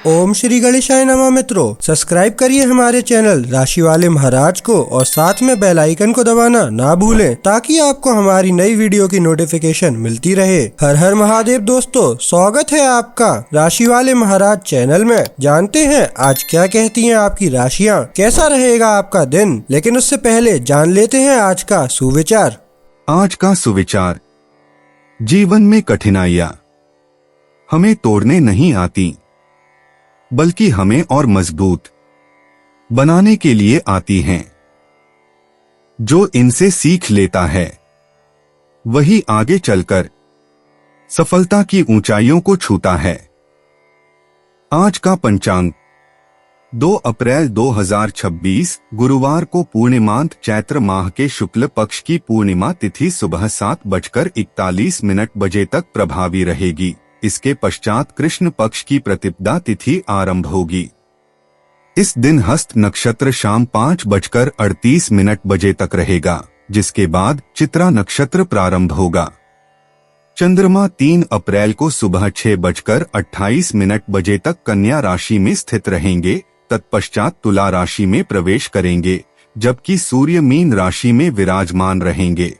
ओम श्री गणेशाय नमः। मित्रों, सब्सक्राइब करिए हमारे चैनल राशि वाले महाराज को और साथ में बेल आइकन को दबाना ना भूलें ताकि आपको हमारी नई वीडियो की नोटिफिकेशन मिलती रहे। हर हर महादेव। दोस्तों, स्वागत है आपका राशि वाले महाराज चैनल में। जानते हैं आज क्या कहती हैं आपकी राशियां, कैसा रहेगा आपका दिन। लेकिन उससे पहले जान लेते हैं आज का सुविचार। आज का सुविचार, जीवन में कठिनाइयां हमें तोड़ने नहीं आती बल्कि हमें और मजबूत बनाने के लिए आती हैं। जो इनसे सीख लेता है वही आगे चलकर सफलता की ऊंचाइयों को छूता है। आज का पंचांग 2 अप्रैल 2026 गुरुवार को पूर्णिमांत चैत्र माह के शुक्ल पक्ष की पूर्णिमा तिथि सुबह 7:41 बजे तक प्रभावी रहेगी। इसके पश्चात कृष्ण पक्ष की प्रतिपदा तिथि आरंभ होगी। इस दिन हस्त नक्षत्र शाम 5:38 बजे तक रहेगा, जिसके बाद चित्रा नक्षत्र प्रारंभ होगा। चंद्रमा 3 अप्रैल को सुबह 6:28 बजे तक कन्या राशि में स्थित रहेंगे। तत्पश्चात तुला राशि में प्रवेश करेंगे, जबकि सूर्य मीन राशि में विराजमान रहेंगे।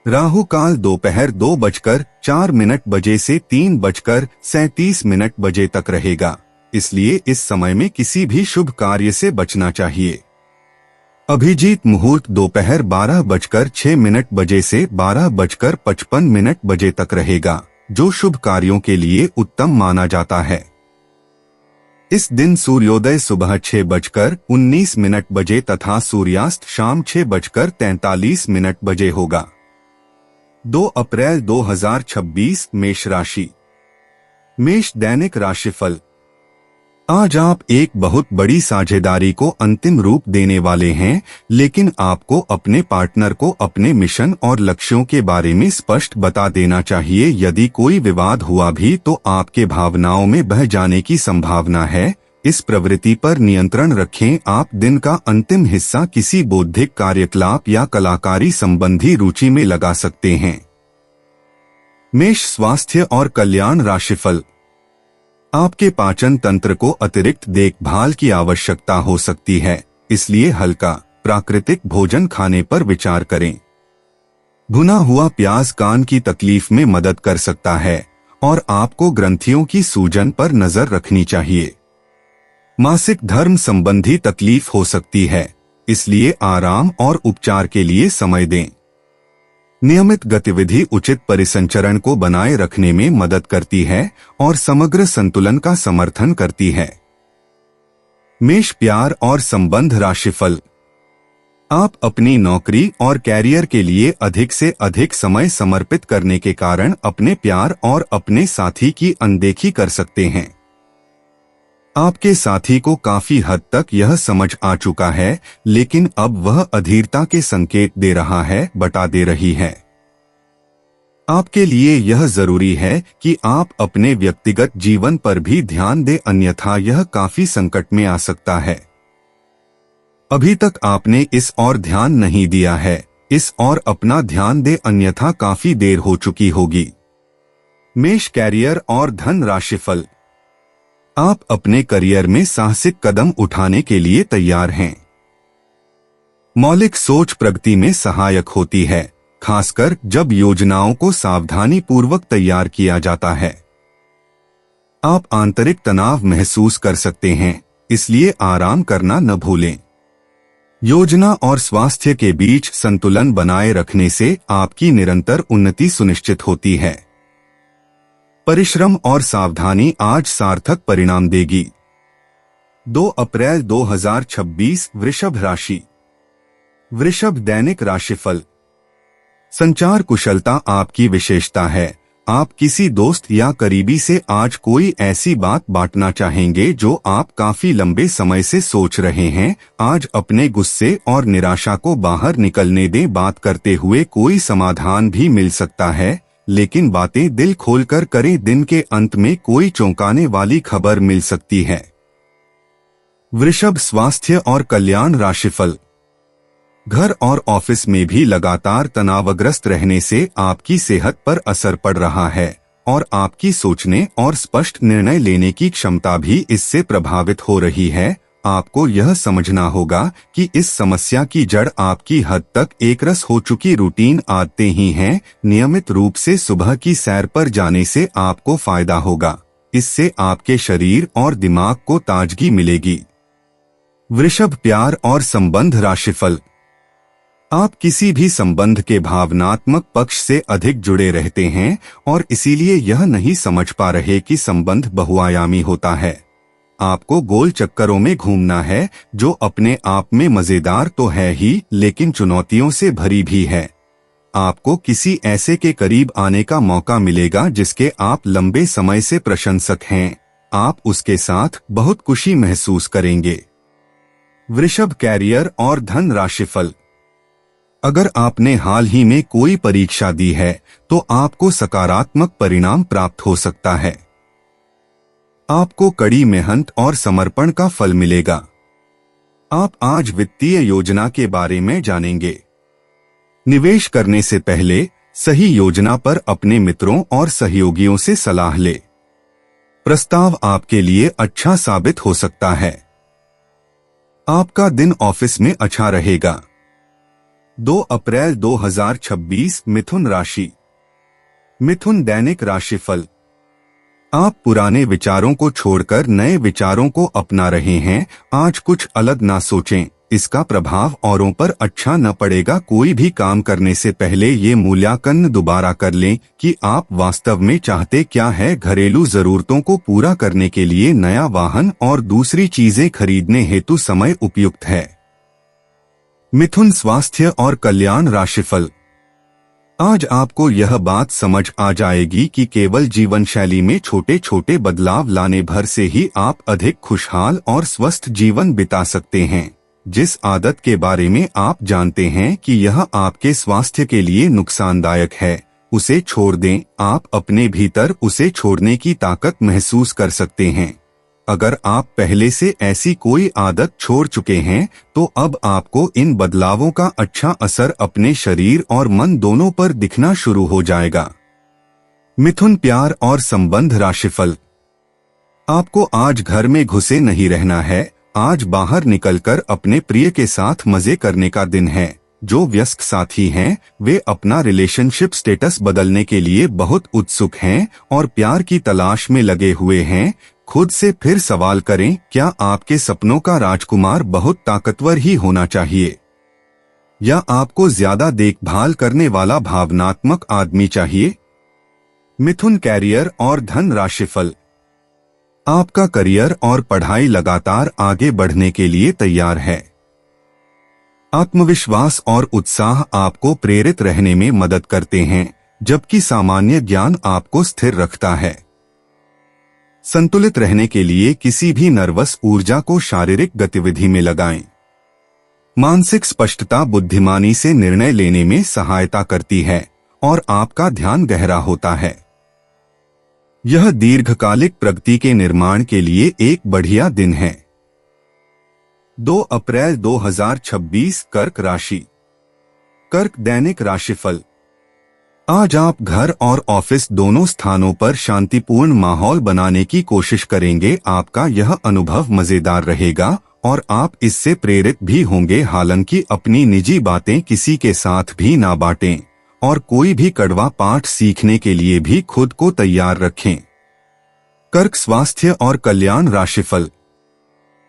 राहु काल दोपहर 2:04 बजे से 3:37 बजे तक रहेगा, इसलिए इस समय में किसी भी शुभ कार्य से बचना चाहिए। अभिजीत मुहूर्त दोपहर 12:06 बजे से 12:55 बजे तक रहेगा, जो शुभ कार्यों के लिए उत्तम माना जाता है। इस दिन सूर्योदय सुबह 6:19 बजे तथा सूर्यास्त शाम 6:43 बजे होगा। 2 अप्रैल 2026 मेष राशि। मेष दैनिक राशिफल। आज आप एक बहुत बड़ी साझेदारी को अंतिम रूप देने वाले हैं, लेकिन आपको अपने पार्टनर को अपने मिशन और लक्ष्यों के बारे में स्पष्ट बता देना चाहिए। यदि कोई विवाद हुआ भी तो आपके भावनाओं में बह जाने की संभावना है। इस प्रवृत्ति पर नियंत्रण रखें। आप दिन का अंतिम हिस्सा किसी बौद्धिक कार्यकलाप या कलाकारी संबंधी रुचि में लगा सकते हैं। मेष स्वास्थ्य और कल्याण राशिफल। आपके पाचन तंत्र को अतिरिक्त देखभाल की आवश्यकता हो सकती है, इसलिए हल्का प्राकृतिक भोजन खाने पर विचार करें। भुना हुआ प्याज कान की तकलीफ में मदद कर सकता है और आपको ग्रंथियों की सूजन पर नजर रखनी चाहिए। मासिक धर्म संबंधी तकलीफ हो सकती है, इसलिए आराम और उपचार के लिए समय दें। नियमित गतिविधि उचित परिसंचरण को बनाए रखने में मदद करती है और समग्र संतुलन का समर्थन करती है। मेष प्यार और संबंध राशिफल। आप अपनी नौकरी और कैरियर के लिए अधिक से अधिक समय समर्पित करने के कारण अपने प्यार और अपने साथी की अनदेखी कर सकते हैं। आपके साथी को काफी हद तक यह समझ आ चुका है, लेकिन अब वह अधीरता के संकेत दे रहा है, बता दे रही है। आपके लिए यह जरूरी है कि आप अपने व्यक्तिगत जीवन पर भी ध्यान दें, अन्यथा यह काफी संकट में आ सकता है। अभी तक आपने इस ओर ध्यान नहीं दिया है, इस ओर अपना ध्यान दें, अन्यथा काफी देर हो चुकी होगी। मेष कैरियर और धन राशिफल। आप अपने करियर में साहसिक कदम उठाने के लिए तैयार हैं। मौलिक सोच प्रगति में सहायक होती है, खासकर जब योजनाओं को सावधानी पूर्वक तैयार किया जाता है। आप आंतरिक तनाव महसूस कर सकते हैं, इसलिए आराम करना न भूलें। योजना और स्वास्थ्य के बीच संतुलन बनाए रखने से आपकी निरंतर उन्नति सुनिश्चित होती है। परिश्रम और सावधानी आज सार्थक परिणाम देगी। 2 अप्रैल 2026 वृषभ राशि। वृषभ दैनिक राशिफल। संचार कुशलता आपकी विशेषता है। आप किसी दोस्त या करीबी से आज कोई ऐसी बात बांटना चाहेंगे जो आप काफी लंबे समय से सोच रहे हैं। आज अपने गुस्से और निराशा को बाहर निकलने दें। बात करते हुए कोई समाधान भी मिल सकता है, लेकिन बातें दिल खोलकर करें। दिन के अंत में कोई चौंकाने वाली खबर मिल सकती है। वृषभ स्वास्थ्य और कल्याण राशिफल। घर और ऑफिस में भी लगातार तनावग्रस्त रहने से आपकी सेहत पर असर पड़ रहा है। और आपकी सोचने और स्पष्ट निर्णय लेने की क्षमता भी इससे प्रभावित हो रही है। आपको यह समझना होगा कि इस समस्या की जड़ आपकी हद तक एकरस हो चुकी रूटीन आदतें ही हैं। नियमित रूप से सुबह की सैर पर जाने से आपको फायदा होगा। इससे आपके शरीर और दिमाग को ताजगी मिलेगी। वृषभ, प्यार और संबंध राशिफल। आप किसी भी संबंध के भावनात्मक पक्ष से अधिक जुड़े रहते हैं और इसीलिए यह नहीं समझ पा रहे कि संबंध बहुआयामी होता है। आपको गोल चक्करों में घूमना है, जो अपने आप में मजेदार तो है ही, लेकिन चुनौतियों से भरी भी है। आपको किसी ऐसे के करीब आने का मौका मिलेगा जिसके आप लंबे समय से प्रशंसक हैं। आप उसके साथ बहुत खुशी महसूस करेंगे। वृषभ, कैरियर और धन राशिफल। अगर आपने हाल ही में कोई परीक्षा दी है तो आपको सकारात्मक परिणाम प्राप्त हो सकता है। आपको कड़ी मेहनत और समर्पण का फल मिलेगा। आप आज वित्तीय योजना के बारे में जानेंगे। निवेश करने से पहले सही योजना पर अपने मित्रों और सहयोगियों से सलाह ले। प्रस्ताव आपके लिए अच्छा साबित हो सकता है। आपका दिन ऑफिस में अच्छा रहेगा। 2 अप्रैल 2026, मिथुन राशि। मिथुन, दैनिक राशिफल। आप पुराने विचारों को छोड़कर नए विचारों को अपना रहे हैं। आज कुछ अलग ना सोचें, इसका प्रभाव औरों पर अच्छा न पड़ेगा। कोई भी काम करने से पहले ये मूल्यांकन दोबारा कर लें कि आप वास्तव में चाहते क्या है। घरेलू जरूरतों को पूरा करने के लिए नया वाहन और दूसरी चीजें खरीदने हेतु समय उपयुक्त है। मिथुन, स्वास्थ्य और कल्याण राशिफल। आज आपको यह बात समझ आ जाएगी कि केवल जीवन शैली में छोटे छोटे बदलाव लाने भर से ही आप अधिक खुशहाल और स्वस्थ जीवन बिता सकते हैं। जिस आदत के बारे में आप जानते हैं कि यह आपके स्वास्थ्य के लिए नुकसानदायक है, उसे छोड़ दें। आप अपने भीतर उसे छोड़ने की ताकत महसूस कर सकते हैं। अगर आप पहले से ऐसी कोई आदत छोड़ चुके हैं तो अब आपको इन बदलावों का अच्छा असर अपने शरीर और मन दोनों पर दिखना शुरू हो जाएगा। मिथुन, प्यार और संबंध राशिफल। आपको आज घर में घुसे नहीं रहना है। आज बाहर निकलकर अपने प्रिय के साथ मजे करने का दिन है। जो वयस्क साथी हैं, वे अपना रिलेशनशिप स्टेटस बदलने के लिए बहुत उत्सुक हैं और प्यार की तलाश में लगे हुए हैं। खुद से फिर सवाल करें, क्या आपके सपनों का राजकुमार बहुत ताकतवर ही होना चाहिए या आपको ज्यादा देखभाल करने वाला भावनात्मक आदमी चाहिए? मिथुन, कैरियर और धन राशिफल। आपका करियर और पढ़ाई लगातार आगे बढ़ने के लिए तैयार है। आत्मविश्वास और उत्साह आपको प्रेरित रहने में मदद करते हैं, जबकि सामान्य ज्ञान आपको स्थिर रखता है। संतुलित रहने के लिए किसी भी नर्वस ऊर्जा को शारीरिक गतिविधि में लगाएं। मानसिक स्पष्टता बुद्धिमानी से निर्णय लेने में सहायता करती है और आपका ध्यान गहरा होता है। यह दीर्घकालिक प्रगति के निर्माण के लिए एक बढ़िया दिन है। 2 अप्रैल 2026, कर्क राशि। कर्क, दैनिक राशिफल। आज आप घर और ऑफिस दोनों स्थानों पर शांतिपूर्ण माहौल बनाने की कोशिश करेंगे। आपका यह अनुभव मजेदार रहेगा और आप इससे प्रेरित भी होंगे। हालांकि अपनी निजी बातें किसी के साथ भी ना बांटें और कोई भी कड़वा पाठ सीखने के लिए भी खुद को तैयार रखें। कर्क, स्वास्थ्य और कल्याण राशिफल।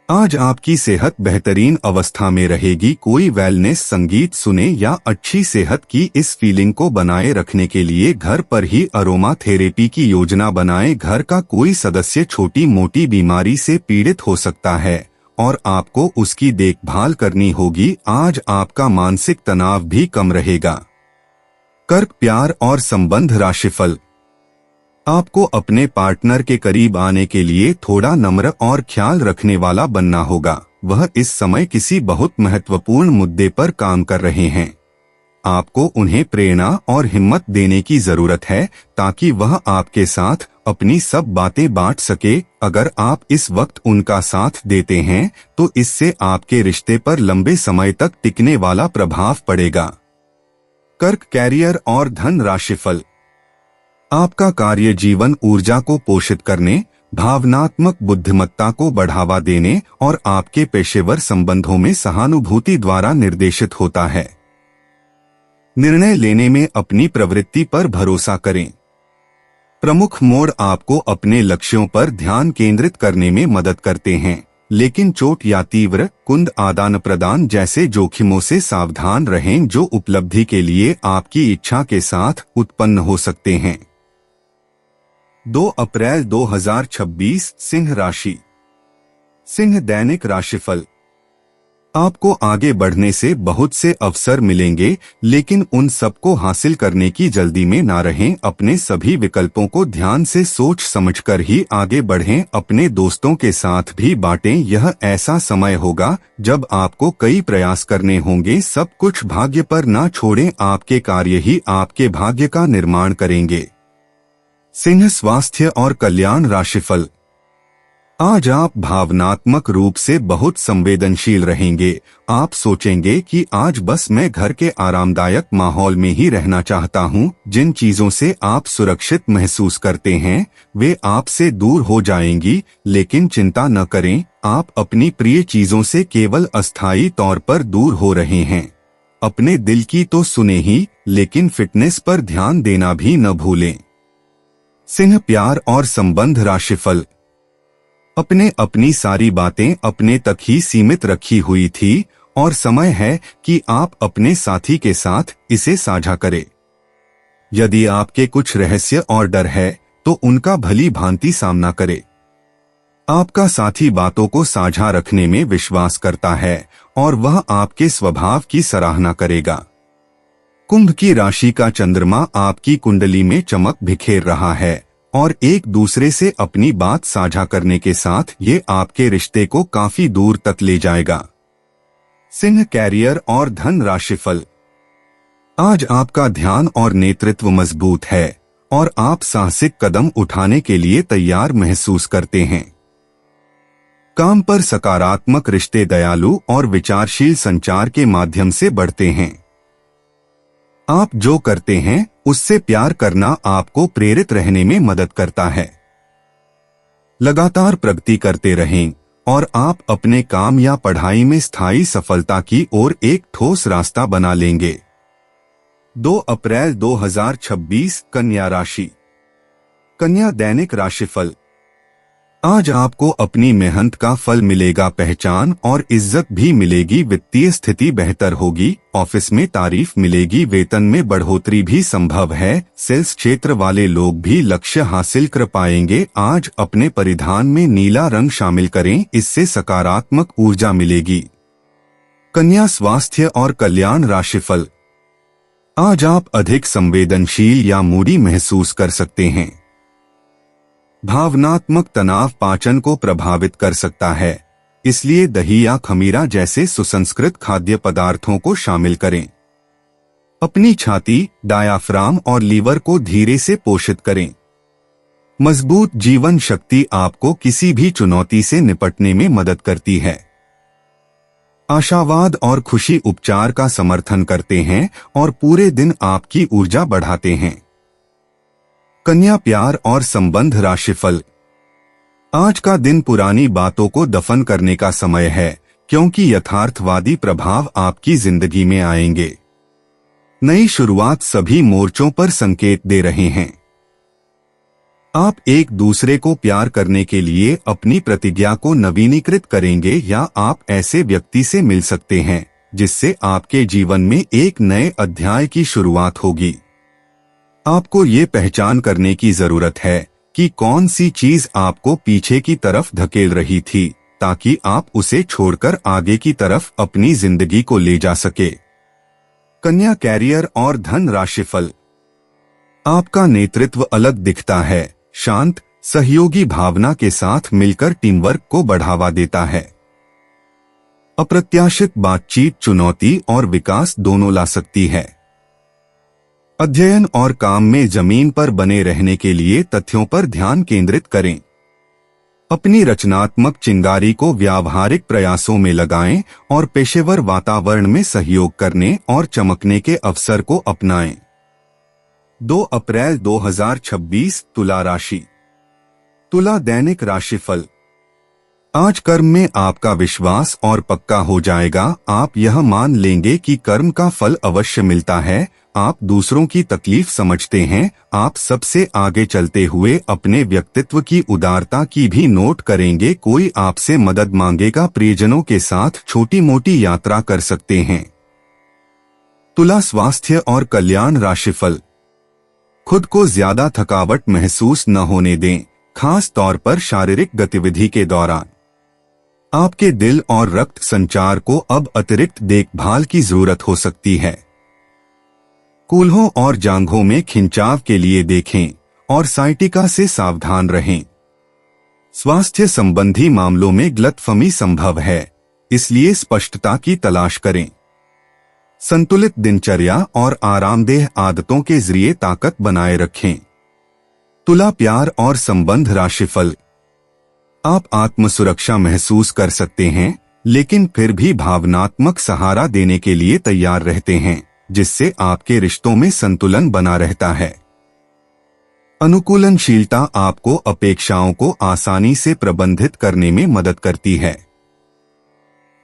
आज आपकी सेहत बेहतरीन अवस्था में रहेगी। कोई वेलनेस संगीत सुने या अच्छी सेहत की इस फीलिंग को बनाए रखने के लिए घर पर ही अरोमा थेरेपी की योजना बनाएं। घर का कोई सदस्य छोटी मोटी बीमारी से पीड़ित हो सकता है और आपको उसकी देखभाल करनी होगी। आज आपका मानसिक तनाव भी कम रहेगा। कर्क, प्यार और संबंध राशिफल। आपको अपने पार्टनर के करीब आने के लिए थोड़ा नम्र और ख्याल रखने वाला बनना होगा। वह इस समय किसी बहुत महत्वपूर्ण मुद्दे पर काम कर रहे हैं। आपको उन्हें प्रेरणा और हिम्मत देने की जरूरत है ताकि वह आपके साथ अपनी सब बातें बांट सके। अगर आप इस वक्त उनका साथ देते हैं तो इससे आपके रिश्ते पर लंबे समय तक टिकने वाला प्रभाव पड़ेगा। कर्क, कैरियर और धन राशिफल। आपका कार्य जीवन ऊर्जा को पोषित करने, भावनात्मक बुद्धिमत्ता को बढ़ावा देने और आपके पेशेवर संबंधों में सहानुभूति द्वारा निर्देशित होता है। निर्णय लेने में अपनी प्रवृत्ति पर भरोसा करें। प्रमुख मोड़ आपको अपने लक्ष्यों पर ध्यान केंद्रित करने में मदद करते हैं, लेकिन चोट या तीव्र कुंद आदान प्रदान जैसे जोखिमों से सावधान रहें जो उपलब्धि के लिए आपकी इच्छा के साथ उत्पन्न हो सकते हैं। 2 अप्रैल 2026 सिंह राशि। सिंह दैनिक राशिफल। आपको आगे बढ़ने से बहुत से अवसर मिलेंगे, लेकिन उन सबको हासिल करने की जल्दी में ना रहें। अपने सभी विकल्पों को ध्यान से सोच समझकर ही आगे बढ़ें। अपने दोस्तों के साथ भी बांटें। यह ऐसा समय होगा जब आपको कई प्रयास करने होंगे। सब कुछ भाग्य पर ना छोड़ें, आपके कार्य ही आपके भाग्य का निर्माण करेंगे। सिंह स्वास्थ्य और कल्याण राशिफल। आज आप भावनात्मक रूप से बहुत संवेदनशील रहेंगे। आप सोचेंगे कि आज बस मैं घर के आरामदायक माहौल में ही रहना चाहता हूँ। जिन चीजों से आप सुरक्षित महसूस करते हैं वे आपसे दूर हो जाएंगी, लेकिन चिंता न करें, आप अपनी प्रिय चीजों से केवल अस्थायी तौर पर दूर हो रहे हैं। अपने दिल की तो सुने ही, लेकिन फिटनेस पर ध्यान देना भी न भूलें। सिंह प्यार और संबंध राशिफल। अपनी सारी बातें अपने तक ही सीमित रखी हुई थी और समय है कि आप अपने साथी के साथ इसे साझा करें। यदि आपके कुछ रहस्य और डर है तो उनका भली भांति सामना करें। आपका साथी बातों को साझा रखने में विश्वास करता है और वह आपके स्वभाव की सराहना करेगा। कुंभ की राशि का चंद्रमा आपकी कुंडली में चमक बिखेर रहा है और एक दूसरे से अपनी बात साझा करने के साथ ये आपके रिश्ते को काफी दूर तक ले जाएगा। सिंह कैरियर और धन राशिफल। आज आपका ध्यान और नेतृत्व मजबूत है और आप साहसिक कदम उठाने के लिए तैयार महसूस करते हैं। काम पर सकारात्मक रिश्ते दयालु और विचारशील संचार के माध्यम से बढ़ते हैं। आप जो करते हैं उससे प्यार करना आपको प्रेरित रहने में मदद करता है। लगातार प्रगति करते रहें और आप अपने काम या पढ़ाई में स्थायी सफलता की ओर एक ठोस रास्ता बना लेंगे। 2 अप्रैल 2026 कन्या राशि। कन्या दैनिक राशिफल। आज आपको अपनी मेहनत का फल मिलेगा। पहचान और इज्जत भी मिलेगी। वित्तीय स्थिति बेहतर होगी। ऑफिस में तारीफ मिलेगी। वेतन में बढ़ोतरी भी संभव है। सेल्स क्षेत्र वाले लोग भी लक्ष्य हासिल कर पाएंगे। आज अपने परिधान में नीला रंग शामिल करें, इससे सकारात्मक ऊर्जा मिलेगी। कन्या स्वास्थ्य और कल्याण राशिफल। आज आप अधिक संवेदनशील या मूडी महसूस कर सकते हैं। भावनात्मक तनाव पाचन को प्रभावित कर सकता है, इसलिए दही या खमीरा जैसे सुसंस्कृत खाद्य पदार्थों को शामिल करें। अपनी छाती, डायाफ्राम और लीवर को धीरे से पोषित करें। मजबूत जीवन शक्ति आपको किसी भी चुनौती से निपटने में मदद करती है। आशावाद और खुशी उपचार का समर्थन करते हैं और पूरे दिन आपकी ऊर्जा बढ़ाते हैं। कन्या प्यार और संबंध राशिफल। आज का दिन पुरानी बातों को दफन करने का समय है, क्योंकि यथार्थवादी प्रभाव आपकी जिंदगी में आएंगे। नई शुरुआत सभी मोर्चों पर संकेत दे रहे हैं। आप एक दूसरे को प्यार करने के लिए अपनी प्रतिज्ञा को नवीनीकृत करेंगे या आप ऐसे व्यक्ति से मिल सकते हैं जिससे आपके जीवन में एक नए अध्याय की शुरुआत होगी। आपको ये पहचान करने की जरूरत है कि कौन सी चीज आपको पीछे की तरफ धकेल रही थी, ताकि आप उसे छोड़कर आगे की तरफ अपनी जिंदगी को ले जा सके। कन्या कैरियर और धन राशिफल। आपका नेतृत्व अलग दिखता है, शांत, सहयोगी भावना के साथ मिलकर टीम वर्क को बढ़ावा देता है। अप्रत्याशित बातचीत चुनौती और विकास दोनों ला सकती है। अध्ययन और काम में जमीन पर बने रहने के लिए तथ्यों पर ध्यान केंद्रित करें। अपनी रचनात्मक चिंगारी को व्यावहारिक प्रयासों में लगाएं और पेशेवर वातावरण में सहयोग करने और चमकने के अवसर को अपनाएं। 2 अप्रैल 2026 तुला राशि। तुला दैनिक राशिफल। आज कर्म में आपका विश्वास और पक्का हो जाएगा। आप यह मान लेंगे कि कर्म का फल अवश्य मिलता है। आप दूसरों की तकलीफ समझते हैं। आप सबसे आगे चलते हुए अपने व्यक्तित्व की उदारता की भी नोट करेंगे। कोई आपसे मदद मांगेगा। प्रियजनों के साथ छोटी मोटी यात्रा कर सकते हैं। तुला स्वास्थ्य और कल्याण राशिफल। खुद को ज्यादा थकावट महसूस न होने दें, खास तौर पर शारीरिक गतिविधि के दौरान। आपके दिल और रक्त संचार को अब अतिरिक्त देखभाल की जरूरत हो सकती है। कूल्हों और जांघों में खिंचाव के लिए देखें और साइटिका से सावधान रहें। स्वास्थ्य संबंधी मामलों में गलतफहमी संभव है, इसलिए स्पष्टता की तलाश करें। संतुलित दिनचर्या और आरामदेह आदतों के जरिए ताकत बनाए रखें। तुला प्यार और संबंध राशिफल। आप आत्मसुरक्षा महसूस कर सकते हैं, लेकिन फिर भी भावनात्मक सहारा देने के लिए तैयार रहते हैं, जिससे आपके रिश्तों में संतुलन बना रहता है। अनुकूलनशीलता आपको अपेक्षाओं को आसानी से प्रबंधित करने में मदद करती है।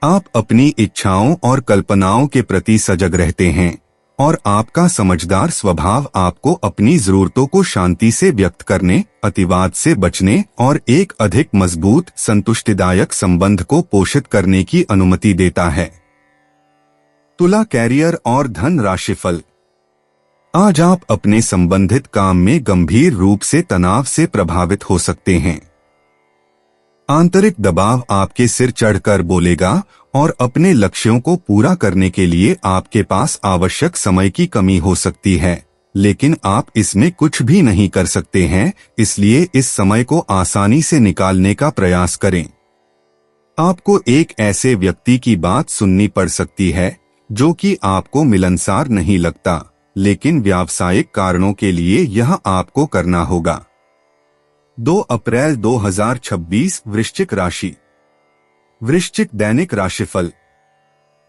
आप अपनी इच्छाओं और कल्पनाओं के प्रति सजग रहते हैं और आपका समझदार स्वभाव आपको अपनी जरूरतों को शांति से व्यक्त करने, अतिवाद से बचने और एक अधिक मजबूत संतुष्टिदायक संबंध को पोषित करने की अनुमति देता है। तुला कैरियर और धन राशिफल। आज आप अपने संबंधित काम में गंभीर रूप से तनाव से प्रभावित हो सकते हैं। आंतरिक दबाव आपके सिर चढ़कर बोलेगा और अपने लक्ष्यों को पूरा करने के लिए आपके पास आवश्यक समय की कमी हो सकती है, लेकिन आप इसमें कुछ भी नहीं कर सकते हैं, इसलिए इस समय को आसानी से निकालने का प्रयास करें। आपको एक ऐसे व्यक्ति की बात सुननी पड़ सकती है जो कि आपको मिलनसार नहीं लगता, लेकिन व्यावसायिक कारणों के लिए यह आपको करना होगा। 2 अप्रैल 2026 वृश्चिक राशि। वृश्चिक दैनिक राशिफल।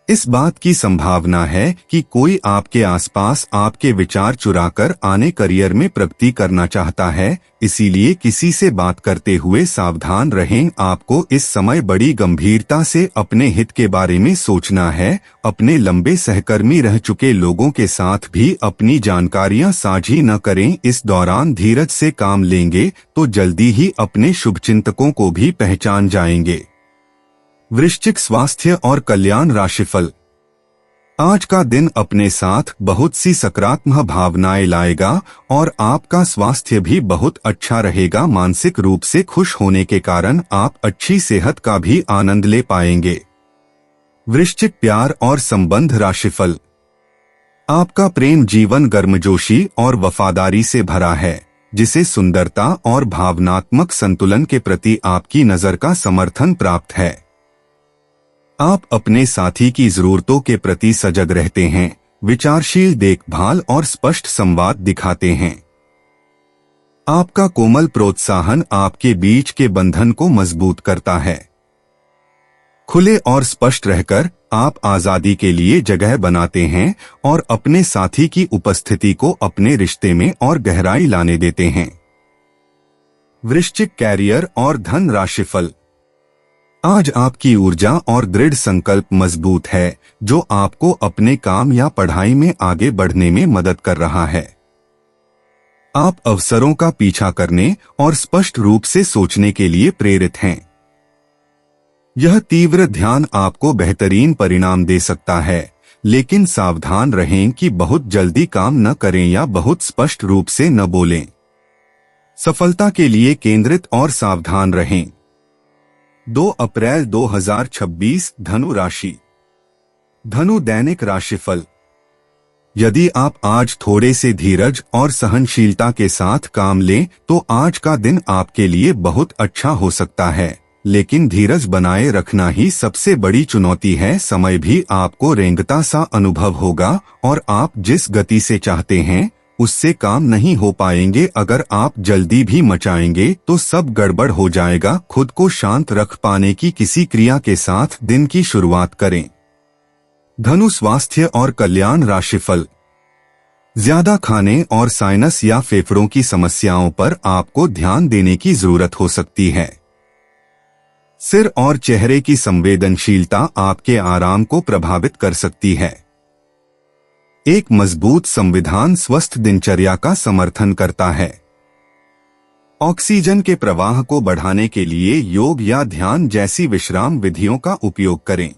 इस बात की संभावना है कि कोई आपके आसपास आपके विचार चुराकर आने करियर में प्रगति करना चाहता है, इसीलिए किसी से बात करते हुए सावधान रहें। आपको इस समय बड़ी गंभीरता से अपने हित के बारे में सोचना है। अपने लंबे सहकर्मी रह चुके लोगों के साथ भी अपनी जानकारियां साझी न करें। इस दौरान धीरज से काम लेंगे तो जल्दी ही अपने शुभचिंतकों को भी पहचान जाएंगे। वृश्चिक स्वास्थ्य और कल्याण राशिफल। आज का दिन अपने साथ बहुत सी सकारात्मक भावनाएं लाएगा और आपका स्वास्थ्य भी बहुत अच्छा रहेगा। मानसिक रूप से खुश होने के कारण आप अच्छी सेहत का भी आनंद ले पाएंगे। वृश्चिक प्यार और संबंध राशिफल। आपका प्रेम जीवन गर्मजोशी और वफादारी से भरा है, जिसे सुंदरता और भावनात्मक संतुलन के प्रति आपकी नजर का समर्थन प्राप्त है। आप अपने साथी की जरूरतों के प्रति सजग रहते हैं, विचारशील देखभाल और स्पष्ट संवाद दिखाते हैं। आपका कोमल प्रोत्साहन आपके बीच के बंधन को मजबूत करता है। खुले और स्पष्ट रहकर आप आजादी के लिए जगह बनाते हैं और अपने साथी की उपस्थिति को अपने रिश्ते में और गहराई लाने देते हैं। वृश्चिक कैरियर और धन राशिफल। आज आपकी ऊर्जा और दृढ़ संकल्प मजबूत है, जो आपको अपने काम या पढ़ाई में आगे बढ़ने में मदद कर रहा है। आप अवसरों का पीछा करने और स्पष्ट रूप से सोचने के लिए प्रेरित हैं। यह तीव्र ध्यान आपको बेहतरीन परिणाम दे सकता है, लेकिन सावधान रहें कि बहुत जल्दी काम न करें या बहुत स्पष्ट रूप से न बोलें। सफलता के लिए केंद्रित और सावधान रहें। 2 अप्रैल 2026 धनु राशि। धनु दैनिक राशिफल। यदि आप आज थोड़े से धीरज और सहनशीलता के साथ काम लें तो आज का दिन आपके लिए बहुत अच्छा हो सकता है, लेकिन धीरज बनाए रखना ही सबसे बड़ी चुनौती है। समय भी आपको रेंगता सा अनुभव होगा और आप जिस गति से चाहते हैं उससे काम नहीं हो पाएंगे। अगर आप जल्दी भी मचाएंगे तो सब गड़बड़ हो जाएगा। खुद को शांत रख पाने की किसी क्रिया के साथ दिन की शुरुआत करें। धनु स्वास्थ्य और कल्याण राशिफल। ज्यादा खाने और साइनस या फेफड़ों की समस्याओं पर आपको ध्यान देने की जरूरत हो सकती है। सिर और चेहरे की संवेदनशीलता आपके आराम को प्रभावित कर सकती है। एक मजबूत संविधान स्वस्थ दिनचर्या का समर्थन करता है। ऑक्सीजन के प्रवाह को बढ़ाने के लिए योग या ध्यान जैसी विश्राम विधियों का उपयोग करें।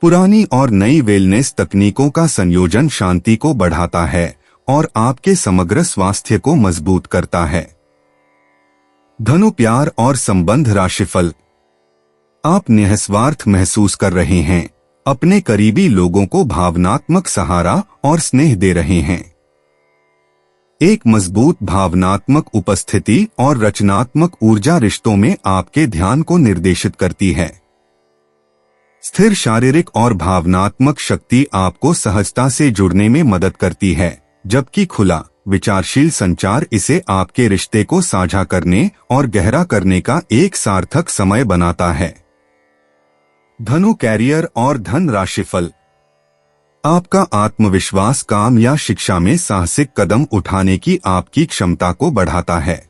पुरानी और नई वेलनेस तकनीकों का संयोजन शांति को बढ़ाता है और आपके समग्र स्वास्थ्य को मजबूत करता है। धनु, प्यार और संबंध राशिफल। आप निस्वार्थ महसूस कर रहे हैं, अपने करीबी लोगों को भावनात्मक सहारा और स्नेह दे रहे हैं। एक मजबूत भावनात्मक उपस्थिति और रचनात्मक ऊर्जा रिश्तों में आपके ध्यान को निर्देशित करती है। स्थिर शारीरिक और भावनात्मक शक्ति आपको सहजता से जुड़ने में मदद करती है, जबकि खुला विचारशील संचार इसे आपके रिश्ते को साझा करने और गहरा करने का एक सार्थक समय बनाता है। धनु, कैरियर और धन राशिफल। आपका आत्मविश्वास काम या शिक्षा में साहसिक कदम उठाने की आपकी क्षमता को बढ़ाता है।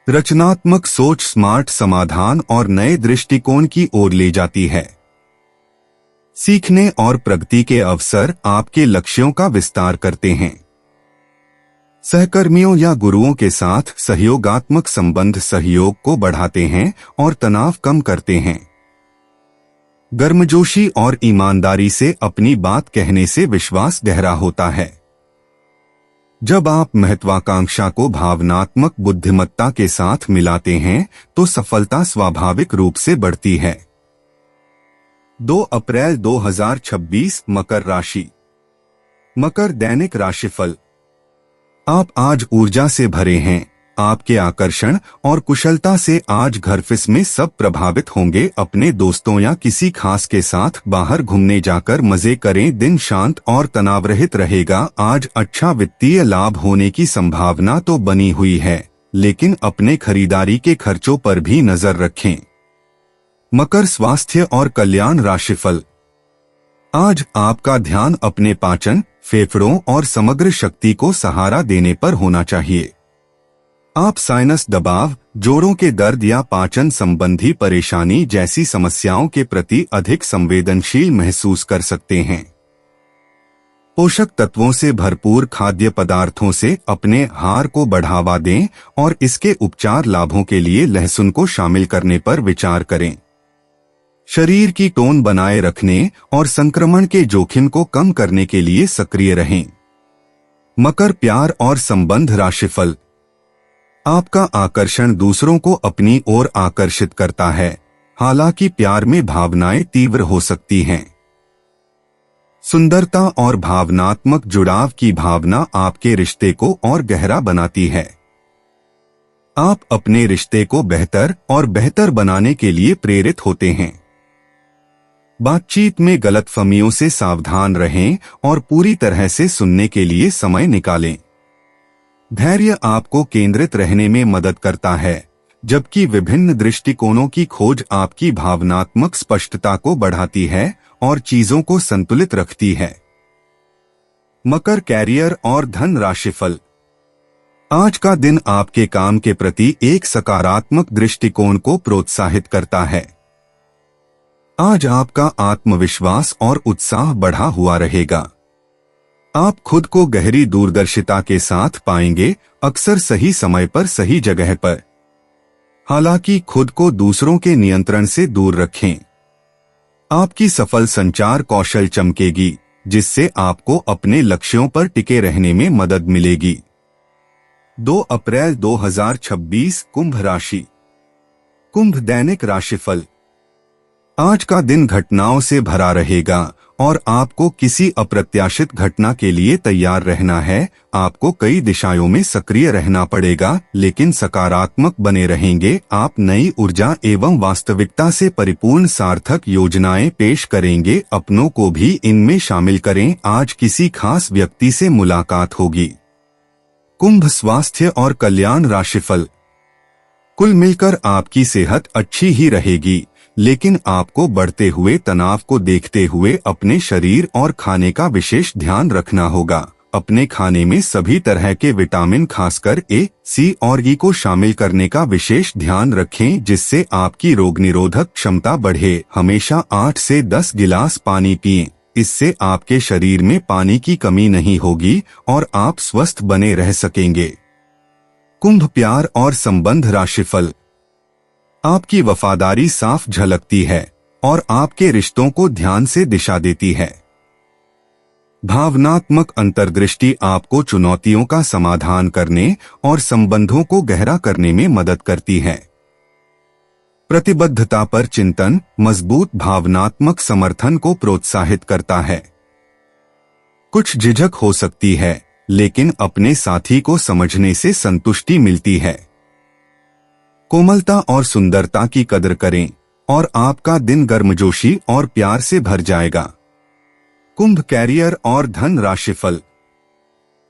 रचनात्मक सोच स्मार्ट समाधान और नए दृष्टिकोण की ओर ले जाती है। सीखने और प्रगति के अवसर आपके लक्ष्यों का विस्तार करते हैं। सहकर्मियों या गुरुओं के साथ सहयोगात्मक संबंध सहयोग को बढ़ाते हैं और तनाव कम करते हैं। गर्मजोशी और ईमानदारी से अपनी बात कहने से विश्वास गहरा होता है। जब आप महत्वाकांक्षा को भावनात्मक बुद्धिमत्ता के साथ मिलाते हैं तो सफलता स्वाभाविक रूप से बढ़ती है। 2 अप्रैल 2026 मकर राशि। मकर, दैनिक राशिफल। आप आज ऊर्जा से भरे हैं। आपके आकर्षण और कुशलता से आज घर फिस में सब प्रभावित होंगे। अपने दोस्तों या किसी खास के साथ बाहर घूमने जाकर मजे करें। दिन शांत और तनावरहित रहेगा। आज अच्छा वित्तीय लाभ होने की संभावना तो बनी हुई है, लेकिन अपने खरीदारी के खर्चों पर भी नजर रखें। मकर, स्वास्थ्य और कल्याण राशिफल। आज आपका ध्यान अपने पाचन, फेफड़ों और समग्र शक्ति को सहारा देने पर होना चाहिए। आप साइनस दबाव, जोड़ों के दर्द या पाचन संबंधी परेशानी जैसी समस्याओं के प्रति अधिक संवेदनशील महसूस कर सकते हैं। पोषक तत्वों से भरपूर खाद्य पदार्थों से अपने आहार को बढ़ावा दें और इसके उपचार लाभों के लिए लहसुन को शामिल करने पर विचार करें। शरीर की टोन बनाए रखने और संक्रमण के जोखिम को कम करने के लिए सक्रिय रहें। मकर, प्यार और संबंध राशिफल। आपका आकर्षण दूसरों को अपनी ओर आकर्षित करता है, हालांकि प्यार में भावनाएं तीव्र हो सकती हैं। सुंदरता और भावनात्मक जुड़ाव की भावना आपके रिश्ते को और गहरा बनाती है। आप अपने रिश्ते को बेहतर और बेहतर बनाने के लिए प्रेरित होते हैं। बातचीत में गलतफहमियों से सावधान रहें और पूरी तरह से सुनने के लिए समय निकालें। धैर्य आपको केंद्रित रहने में मदद करता है, जबकि विभिन्न दृष्टिकोणों की खोज आपकी भावनात्मक स्पष्टता को बढ़ाती है और चीजों को संतुलित रखती है। मकर, कैरियर और धन राशिफल। आज का दिन आपके काम के प्रति एक सकारात्मक दृष्टिकोण को प्रोत्साहित करता है। आज आपका आत्मविश्वास और उत्साह बढ़ा हुआ रहेगा। आप खुद को गहरी दूरदर्शिता के साथ पाएंगे, अक्सर सही समय पर सही जगह पर। हालांकि खुद को दूसरों के नियंत्रण से दूर रखें। आपकी सफल संचार कौशल चमकेगी, जिससे आपको अपने लक्ष्यों पर टिके रहने में मदद मिलेगी। 2 अप्रैल 2026 कुंभ राशि। कुंभ, दैनिक राशिफल। आज का दिन घटनाओं से भरा रहेगा और आपको किसी अप्रत्याशित घटना के लिए तैयार रहना है। आपको कई दिशाओं में सक्रिय रहना पड़ेगा, लेकिन सकारात्मक बने रहेंगे। आप नई ऊर्जा एवं वास्तविकता से परिपूर्ण सार्थक योजनाएं पेश करेंगे। अपनों को भी इनमें शामिल करें। आज किसी खास व्यक्ति से मुलाकात होगी। कुंभ, स्वास्थ्य और कल्याण राशिफल। कुल मिलकर आपकी सेहत अच्छी ही रहेगी, लेकिन आपको बढ़ते हुए तनाव को देखते हुए अपने शरीर और खाने का विशेष ध्यान रखना होगा। अपने खाने में सभी तरह के विटामिन खासकर ए, सी और ई को शामिल करने का विशेष ध्यान रखें जिससे आपकी रोग निरोधक क्षमता बढ़े। हमेशा 8 से 10 गिलास पानी पिएं। इससे आपके शरीर में पानी की कमी नहीं होगी और आप स्वस्थ बने रह सकेंगे। कुंभ, प्यार और संबंध राशिफल। आपकी वफादारी साफ झलकती है और आपके रिश्तों को ध्यान से दिशा देती है। भावनात्मक अंतर्दृष्टि आपको चुनौतियों का समाधान करने और संबंधों को गहरा करने में मदद करती है। प्रतिबद्धता पर चिंतन मजबूत भावनात्मक समर्थन को प्रोत्साहित करता है। कुछ झिझक हो सकती है, लेकिन अपने साथी को समझने से संतुष्टि मिलती है। कोमलता और सुंदरता की कदर करें और आपका दिन गर्मजोशी और प्यार से भर जाएगा। कुंभ, कैरियर और धन राशिफल।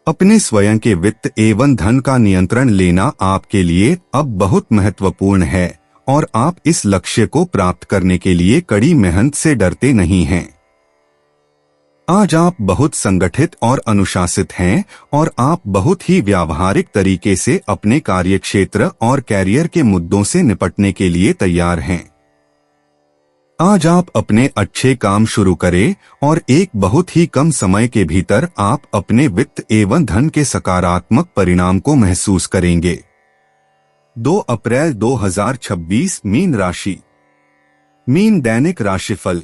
अपने स्वयं के वित्त एवं धन का नियंत्रण लेना आपके लिए अब बहुत महत्वपूर्ण है और आप इस लक्ष्य को प्राप्त करने के लिए कड़ी मेहनत से डरते नहीं हैं। आज आप बहुत संगठित और अनुशासित हैं और आप बहुत ही व्यावहारिक तरीके से अपने कार्यक्षेत्र और कैरियर के मुद्दों से निपटने के लिए तैयार हैं। आज आप अपने अच्छे काम शुरू करें और एक बहुत ही कम समय के भीतर आप अपने वित्त एवं धन के सकारात्मक परिणाम को महसूस करेंगे। 2 अप्रैल 2026 मीन राशि। मीन, दैनिक राशिफल।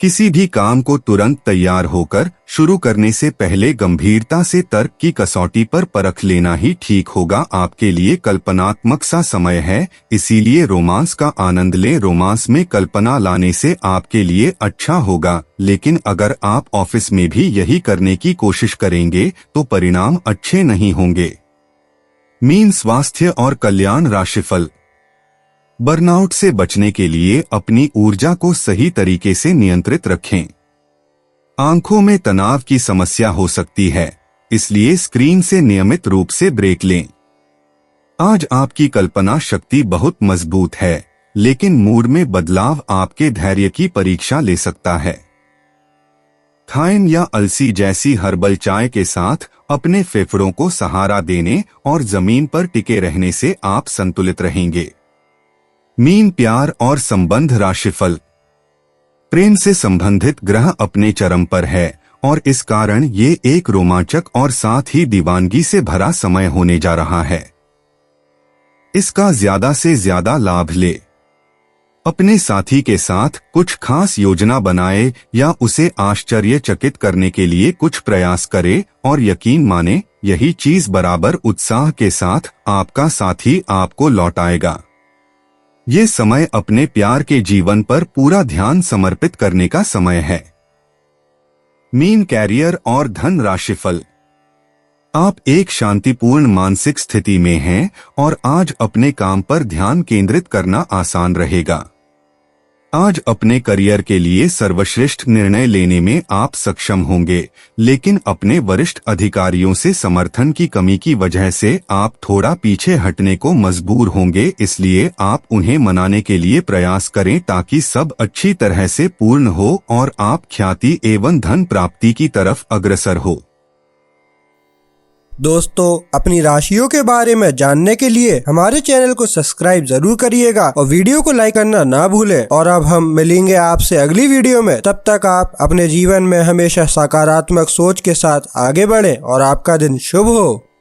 किसी भी काम को तुरंत तैयार होकर शुरू करने से पहले गंभीरता से तर्क की कसौटी पर परख लेना ही ठीक होगा। आपके लिए कल्पनात्मक सा समय है, इसीलिए रोमांस का आनंद लें। रोमांस में कल्पना लाने से आपके लिए अच्छा होगा, लेकिन अगर आप ऑफिस में भी यही करने की कोशिश करेंगे तो परिणाम अच्छे नहीं होंगे। मीन, स्वास्थ्य और कल्याण राशिफल। बर्नआउट से बचने के लिए अपनी ऊर्जा को सही तरीके से नियंत्रित रखें। आंखों में तनाव की समस्या हो सकती है, इसलिए स्क्रीन से नियमित रूप से ब्रेक लें। आज आपकी कल्पना शक्ति बहुत मजबूत है, लेकिन मूड में बदलाव आपके धैर्य की परीक्षा ले सकता है। थाइम या अलसी जैसी हर्बल चाय के साथ अपने फेफड़ों को सहारा देने और जमीन पर टिके रहने से आप संतुलित रहेंगे। मीन, प्यार और संबंध राशिफल। प्रेम से संबंधित ग्रह अपने चरम पर है और इस कारण ये एक रोमांचक और साथ ही दीवानगी से भरा समय होने जा रहा है। इसका ज्यादा से ज्यादा लाभ ले। अपने साथी के साथ कुछ खास योजना बनाए या उसे आश्चर्यचकित करने के लिए कुछ प्रयास करे और यकीन माने यही चीज बराबर उत्साह के साथ आपका साथी आपको लौटाएगा। ये समय अपने प्यार के जीवन पर पूरा ध्यान समर्पित करने का समय है। मीन, कैरियर और धन राशिफल। आप एक शांतिपूर्ण मानसिक स्थिति में हैं और आज अपने काम पर ध्यान केंद्रित करना आसान रहेगा। आज अपने करियर के लिए सर्वश्रेष्ठ निर्णय लेने में आप सक्षम होंगे, लेकिन अपने वरिष्ठ अधिकारियों से समर्थन की कमी की वजह से आप थोड़ा पीछे हटने को मजबूर होंगे। इसलिए आप उन्हें मनाने के लिए प्रयास करें ताकि सब अच्छी तरह से पूर्ण हो और आप ख्याति एवं धन प्राप्ति की तरफ अग्रसर हो। दोस्तों, अपनी राशियों के बारे में जानने के लिए हमारे चैनल को सब्सक्राइब जरूर करिएगा और वीडियो को लाइक करना ना भूलें। और अब हम मिलेंगे आपसे अगली वीडियो में। तब तक आप अपने जीवन में हमेशा सकारात्मक सोच के साथ आगे बढ़ें और आपका दिन शुभ हो।